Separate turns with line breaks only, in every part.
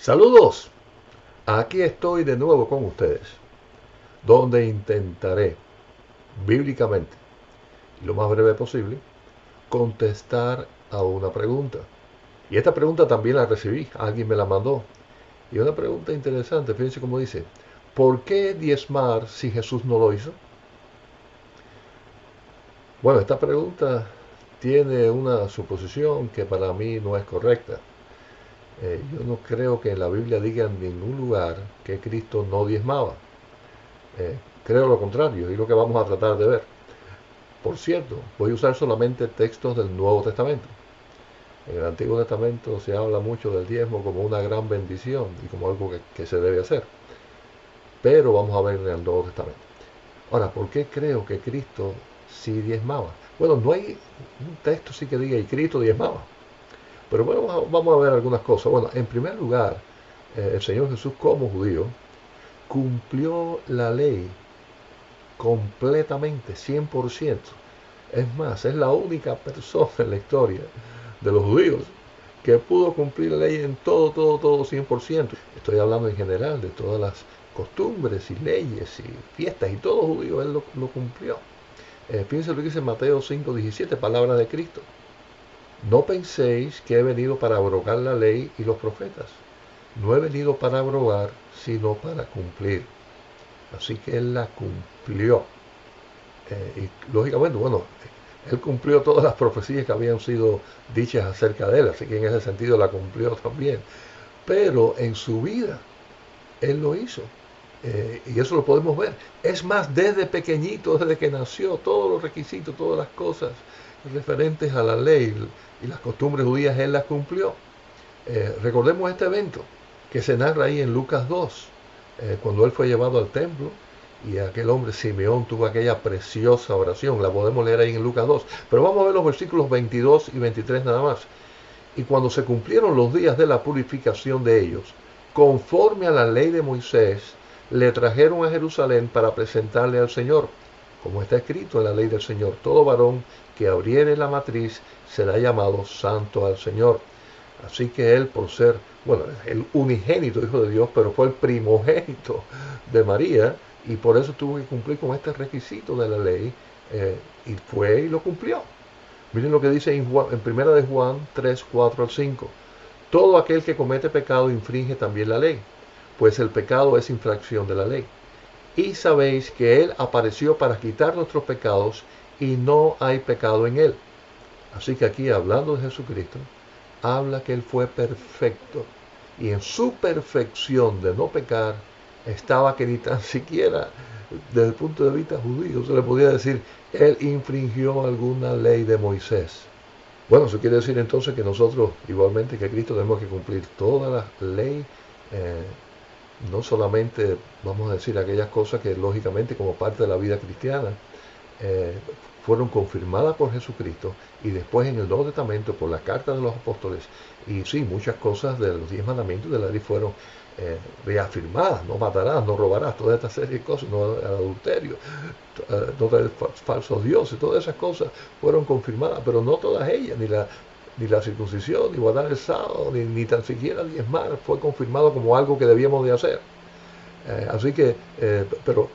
Saludos, aquí estoy de nuevo con ustedes, donde intentaré bíblicamente y lo más breve posible contestar a una pregunta. Y esta pregunta también la recibí, alguien me la mandó. Y una pregunta interesante, fíjense cómo dice, ¿por qué diezmar si Jesús no lo hizo? Bueno, esta pregunta tiene una suposición que para mí no es correcta. Yo no creo que en la Biblia diga en ningún lugar que Cristo no diezmaba. Creo lo contrario, y lo que vamos a tratar de ver. Por cierto, voy a usar solamente textos del Nuevo Testamento. En el Antiguo Testamento se habla mucho del diezmo como una gran bendición y como algo que se debe hacer. Pero vamos a ver en el Nuevo Testamento. Ahora, ¿por qué creo que Cristo sí diezmaba? Bueno, no hay un texto sí que diga y Cristo diezmaba. Pero bueno, vamos a ver algunas cosas. Bueno, en primer lugar, el Señor Jesús como judío cumplió la ley completamente, 100%. Es más, es la única persona en la historia de los judíos que pudo cumplir la ley en todo, 100%. Estoy hablando en general de todas las costumbres y leyes y fiestas y todo judío, él lo cumplió. Piensen lo que dice Mateo 5:17, palabras de Cristo. No penséis que he venido para abrogar la ley y los profetas. No he venido para abrogar, sino para cumplir. Así que él la cumplió. Y lógicamente, bueno, él cumplió todas las profecías que habían sido dichas acerca de él, así que en ese sentido la cumplió también. Pero en su vida, él lo hizo. Y eso lo podemos ver. Es más, desde pequeñito, desde que nació, todos los requisitos, todas las cosas referentes a la ley y las costumbres judías, él las cumplió. Recordemos este evento que se narra ahí en Lucas 2, cuando él fue llevado al templo y aquel hombre Simeón tuvo aquella preciosa oración, la podemos leer ahí en Lucas 2, pero vamos a ver los versículos 22 y 23 nada más. Y cuando se cumplieron los días de la purificación de ellos, conforme a la ley de Moisés, le trajeron a Jerusalén para presentarle al Señor, como está escrito en la ley del Señor, todo varón que abriere la matriz será llamado santo al Señor. Así que él, por ser, bueno, el unigénito Hijo de Dios, pero fue el primogénito de María, y por eso tuvo que cumplir con este requisito de la ley, y fue y lo cumplió. Miren lo que dice en primera de Juan 3, 4 al 5. Todo aquel que comete pecado infringe también la ley, pues el pecado es infracción de la ley. Y sabéis que Él apareció para quitar nuestros pecados y no hay pecado en Él. Así que aquí, hablando de Jesucristo, habla que Él fue perfecto. Y en su perfección de no pecar, estaba que ni tan siquiera desde el punto de vista judío se le podía decir, Él infringió alguna ley de Moisés. Bueno, eso quiere decir entonces que nosotros, igualmente que Cristo, tenemos que cumplir toda la ley, eh, no solamente, vamos a decir, aquellas cosas que lógicamente como parte de la vida cristiana eh, fueron confirmadas por Jesucristo y después en el Nuevo Testamento por la carta de los apóstoles. Y sí, muchas cosas de los 10 mandamientos de la ley fueron reafirmadas: no matarás, no robarás, toda esta serie de cosas, no adulterio, no tener falsos dioses, todas esas cosas fueron confirmadas, pero no todas ellas, ni la circuncisión, ni guardar el sábado, ni tan siquiera diezmar fue confirmado como algo que debíamos de hacer. Así que, pero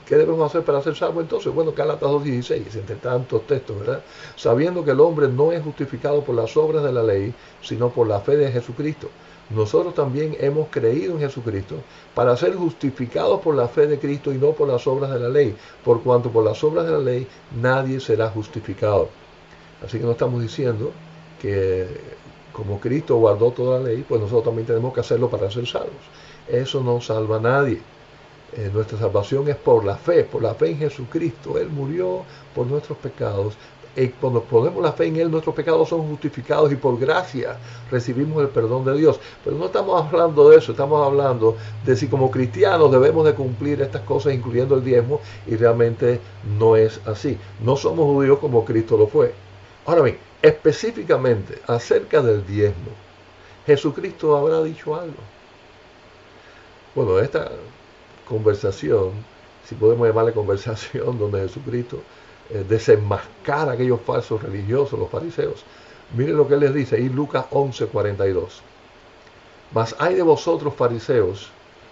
¿qué debemos hacer para ser salvos entonces? Bueno, Gálatas 2:16, entre tantos textos, ¿verdad? Sabiendo que el hombre no es justificado por las obras de la ley, sino por la fe de Jesucristo. Nosotros también hemos creído en Jesucristo para ser justificados por la fe de Cristo y no por las obras de la ley, por cuanto por las obras de la ley nadie será justificado. Así que no estamos diciendo que como Cristo guardó toda la ley, pues nosotros también tenemos que hacerlo para ser salvos. Eso no salva a nadie. Nuestra salvación es por la fe en Jesucristo. Él murió por nuestros pecados. Y cuando ponemos la fe en Él, nuestros pecados son justificados y por gracia recibimos el perdón de Dios. Pero no estamos hablando de eso, estamos hablando de si como cristianos debemos de cumplir estas cosas, incluyendo el diezmo, y realmente no es así. No somos judíos como Cristo lo fue. Ahora bien, específicamente acerca del diezmo, ¿Jesucristo habrá dicho algo? Bueno, esta conversación, si podemos llamarle conversación, donde Jesucristo desenmascara a aquellos falsos religiosos, los fariseos. Miren lo que él les dice, ahí Lucas 11:42. Mas hay de vosotros, fariseos,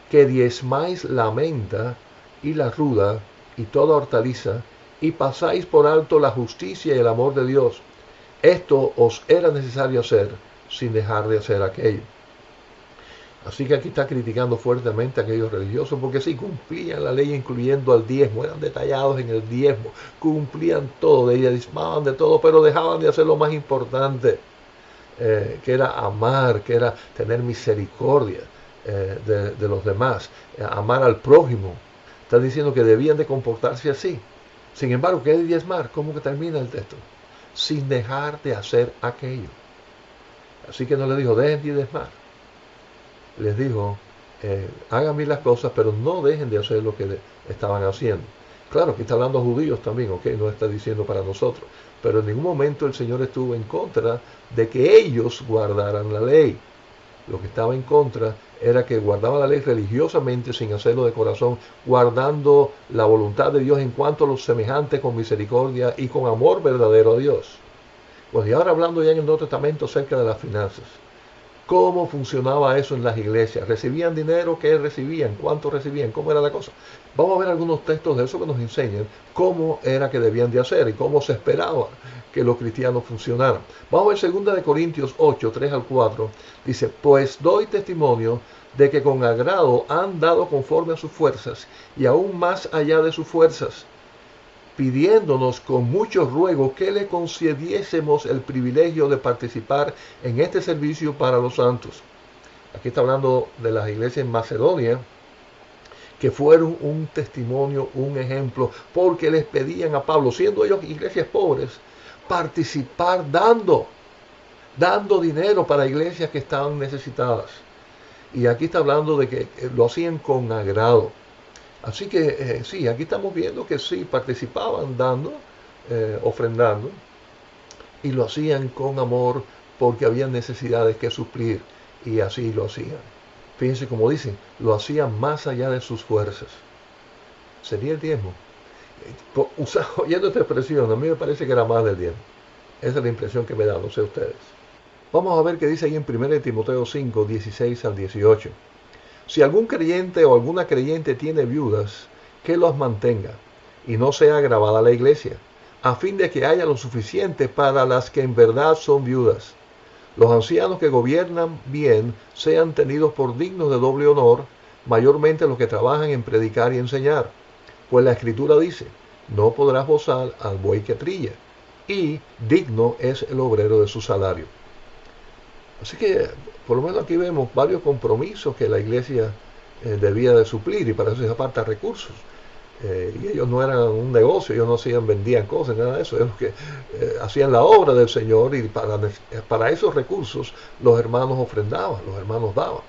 que diezmáis la menta y la ruda y toda hortaliza, y pasáis por alto la justicia y el amor de Dios. Esto os era necesario hacer, sin dejar de hacer aquello. Así que aquí está criticando fuertemente a aquellos religiosos, porque sí, cumplían la ley incluyendo al diezmo, eran detallados en el diezmo, cumplían todo, diezmaban de todo, pero dejaban de hacer lo más importante, que era amar, que era tener misericordia de los demás, amar al prójimo. Está diciendo que debían de comportarse así. Sin embargo, ¿qué es diezmar? ¿Cómo que termina el texto? Sin dejar de hacer aquello. Así que no le dijo, dejen de diezmar. Les dijo, hagan bien las cosas, pero no dejen de hacer lo que estaban haciendo. Claro, aquí está hablando a judíos también, ¿ok? No está diciendo para nosotros. Pero en ningún momento el Señor estuvo en contra de que ellos guardaran la ley. Lo que estaba en contra era que guardaban la ley religiosamente sin hacerlo de corazón, guardando la voluntad de Dios en cuanto a los semejantes con misericordia y con amor verdadero a Dios. Pues y ahora hablando ya en el Nuevo Testamento acerca de las finanzas. ¿Cómo funcionaba eso en las iglesias? ¿Recibían dinero? ¿Qué recibían? ¿Cuánto recibían? ¿Cómo era la cosa? Vamos a ver algunos textos de eso que nos enseñan cómo era que debían de hacer y cómo se esperaba que los cristianos funcionaran. Vamos a ver 2 Corintios 8, 3 al 4. Dice, pues doy testimonio de que con agrado han dado conforme a sus fuerzas y aún más allá de sus fuerzas, pidiéndonos con mucho ruego que le concediésemos el privilegio de participar en este servicio para los santos. Aquí está hablando de las iglesias en Macedonia, que fueron un testimonio, un ejemplo, porque les pedían a Pablo, siendo ellos iglesias pobres, participar dando dinero para iglesias que estaban necesitadas. Y aquí está hablando de que lo hacían con agrado. Así que sí, aquí estamos viendo que sí, participaban dando, ofrendando, y lo hacían con amor porque había necesidades que suplir, y así lo hacían. Fíjense como dicen, lo hacían más allá de sus fuerzas. Sería el diezmo. Oyendo esta expresión, a mí me parece que era más del diezmo. Esa es la impresión que me da, no sé ustedes. Vamos a ver qué dice ahí en 1 Timoteo 5, 16 al 18. Si algún creyente o alguna creyente tiene viudas, que los mantenga y no sea agravada la iglesia, a fin de que haya lo suficiente para las que en verdad son viudas. Los ancianos que gobiernan bien sean tenidos por dignos de doble honor, mayormente los que trabajan en predicar y enseñar. Pues la Escritura dice, no podrás bozar al buey que trilla, y digno es el obrero de su salario. Así que, por lo menos aquí vemos varios compromisos que la iglesia debía de suplir, y para eso se falta recursos. Y ellos no eran un negocio, ellos no vendían cosas, nada de eso. Ellos que hacían la obra del Señor, y para esos recursos los hermanos ofrendaban, los hermanos daban.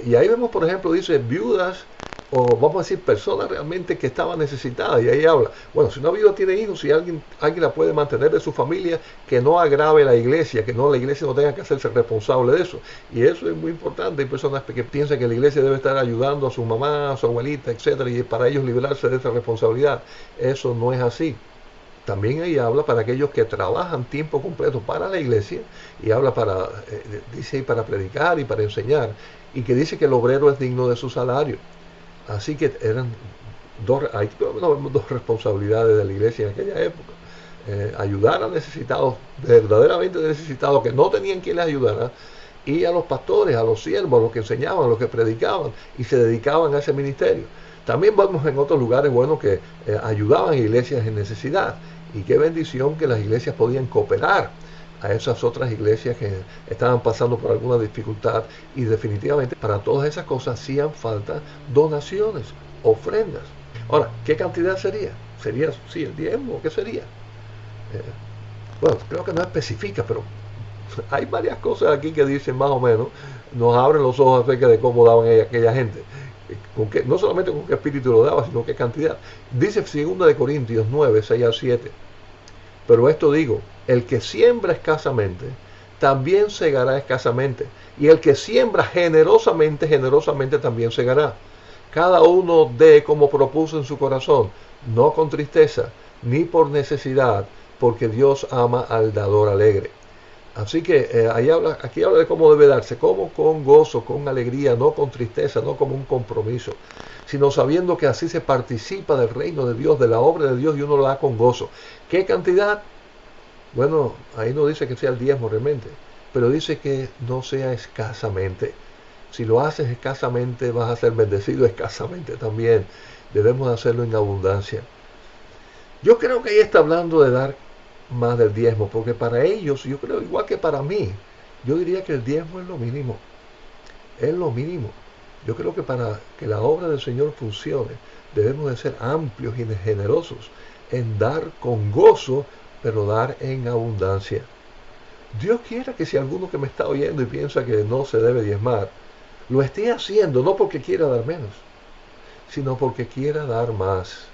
Y ahí vemos, por ejemplo, dice viudas, o vamos a decir personas realmente que estaban necesitadas, y ahí habla, bueno, si una viuda tiene hijos, si alguien la puede mantener de su familia, que no agrave la iglesia, que la iglesia no tenga que hacerse responsable de eso. Y eso es muy importante. Hay personas que piensan que la iglesia debe estar ayudando a su mamá, a su abuelita, etcétera, y para ellos librarse de esa responsabilidad. Eso no es así. También ahí habla para aquellos que trabajan tiempo completo para la iglesia, y habla dice ahí para predicar y para enseñar, y que dice que el obrero es digno de su salario. Así que eran dos responsabilidades de la iglesia en aquella época. Ayudar a necesitados, verdaderamente necesitados, que no tenían quien les ayudara, y a los pastores, a los siervos, a los que enseñaban, a los que predicaban y se dedicaban a ese ministerio. También vamos en otros lugares, bueno, que ayudaban a iglesias en necesidad, y qué bendición que las iglesias podían cooperar a esas otras iglesias que estaban pasando por alguna dificultad, y definitivamente para todas esas cosas hacían falta donaciones, ofrendas. Ahora, ¿qué cantidad sería? ¿Sería, sí, el diezmo? ¿Qué sería? Bueno, creo que no especifica, pero hay varias cosas aquí que dicen más o menos, nos abren los ojos acerca de cómo daban aquella gente. No solamente con qué espíritu lo daba, sino qué cantidad. Dice 2 Corintios 9, 6 al 7. Pero esto digo, el que siembra escasamente, también segará escasamente. Y el que siembra generosamente, generosamente también segará. Cada uno dé como propuso en su corazón, no con tristeza, ni por necesidad, porque Dios ama al dador alegre. Así que aquí habla de cómo debe darse, como con gozo, con alegría, no con tristeza, no como un compromiso, sino sabiendo que así se participa del reino de Dios, de la obra de Dios, y uno lo da con gozo. ¿Qué cantidad? Bueno, ahí no dice que sea el diezmo realmente, pero dice que no sea escasamente. Si lo haces escasamente, vas a ser bendecido escasamente también. Debemos hacerlo en abundancia. Yo creo que ahí está hablando de dar más del diezmo, porque para ellos, yo creo igual que para mí, yo diría que el diezmo es lo mínimo. Es lo mínimo. Yo creo que para que la obra del Señor funcione, debemos de ser amplios y generosos en dar con gozo, pero dar en abundancia. Dios quiera que si alguno que me está oyendo y piensa que no se debe diezmar, lo esté haciendo no porque quiera dar menos, sino porque quiera dar más.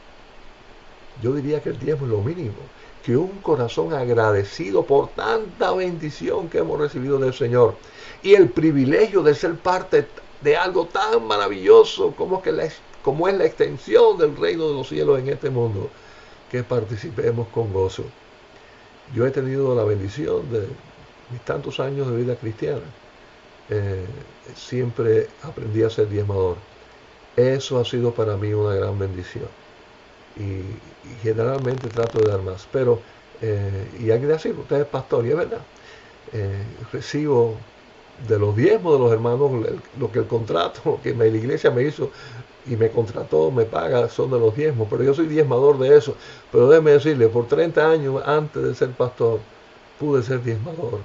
Yo diría que el diezmo es lo mínimo, que un corazón agradecido por tanta bendición que hemos recibido del Señor y el privilegio de ser parte de algo tan maravilloso como es la extensión del reino de los cielos en este mundo, que participemos con gozo. Yo he tenido la bendición de mis tantos años de vida cristiana. eh, Siempre aprendí a ser diezmador. Eso ha sido para mí una gran bendición. Y generalmente trato de dar más. Pero, y hay que decir, usted es pastor, y es verdad. Recibo de los diezmos de los hermanos lo que el contrato que la iglesia me hizo y me contrató, me paga, son de los diezmos. Pero yo soy diezmador de eso. Pero déjeme decirle, por 30 años antes de ser pastor, pude ser diezmador.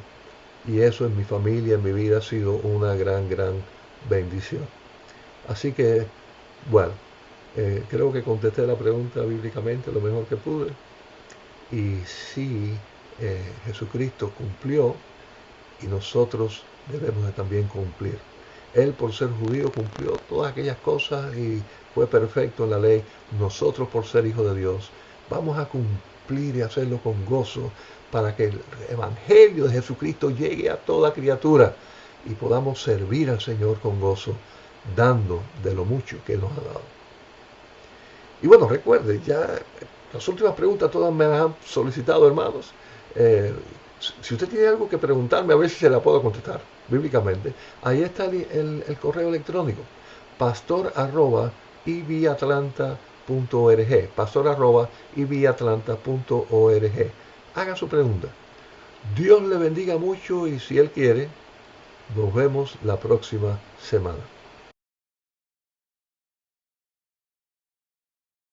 Y eso en mi familia, en mi vida, ha sido una gran, gran bendición. Así que, bueno, creo que contesté la pregunta bíblicamente lo mejor que pude. Y sí, Jesucristo cumplió y nosotros debemos de también cumplir. Él, por ser judío, cumplió todas aquellas cosas y fue perfecto en la ley. Nosotros, por ser hijos de Dios, vamos a cumplir y hacerlo con gozo para que el evangelio de Jesucristo llegue a toda criatura y podamos servir al Señor con gozo, dando de lo mucho que Él nos ha dado. Y bueno, recuerde, ya las últimas preguntas todas me las han solicitado, hermanos. Si usted tiene algo que preguntarme, a ver si se la puedo contestar bíblicamente. Ahí está el correo electrónico, pastor@ibiatlanta.org, pastor@ibiatlanta.org. Haga su pregunta. Dios le bendiga mucho y si Él quiere, nos vemos la próxima semana.